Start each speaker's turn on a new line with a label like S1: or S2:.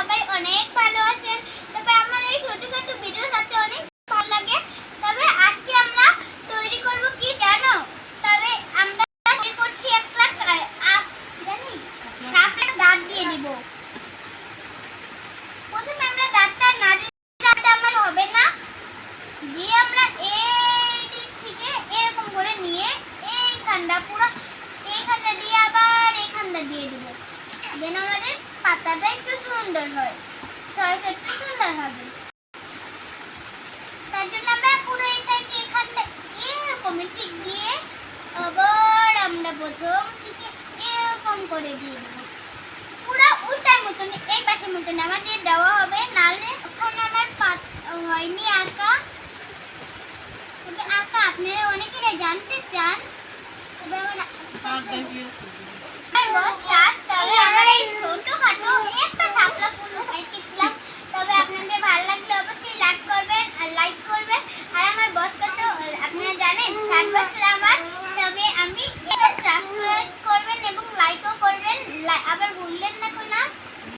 S1: সবাই অনেক ভালো আছেন। তবে আমার এই ছোটখাটো ভিডিও সাথে অনেক ভালো লাগে। তবে আজকে আমরা তৈরি করব কি জানো? তবে আমরা তৈরি করছি একটা জানি সাপের দাঁত দিয়ে দিব। প্রথমে আমরা দাঁতটা না দিলে আমার হবে না। দিয়ে আমরা এই দিক থেকে এরকম করে নিয়ে এইখানটা পুরো এইখানটা দিয়ে আবার এইখানটা দিয়ে দিব। দেন আমাদের পাতাটা একটু সুন্দর হয়, ছয়টা একটু সুন্দর হবে। তার জন্য আমরা পুরো এটাকে এখানটা এরকম ঠিক দিয়ে আবার আমরা প্রথম থেকে এরকম করে দিয়ে দেবো। পুরো উল্টার মতন এই পাশের মতন আমাদের দেওয়া হবে। নাহলে এখন আমার হয়নি আঁকা। তবে আঁকা আপনারা অনেকেই জানতে চান। তবে আমার তবে আমার এই ছোটখাটো একটা শাপলা ফুল এঁকেছিলাম। তবে আপনাদের ভালো লাগলে অবশ্যই লাইক করবেন আর আমার বসটাতে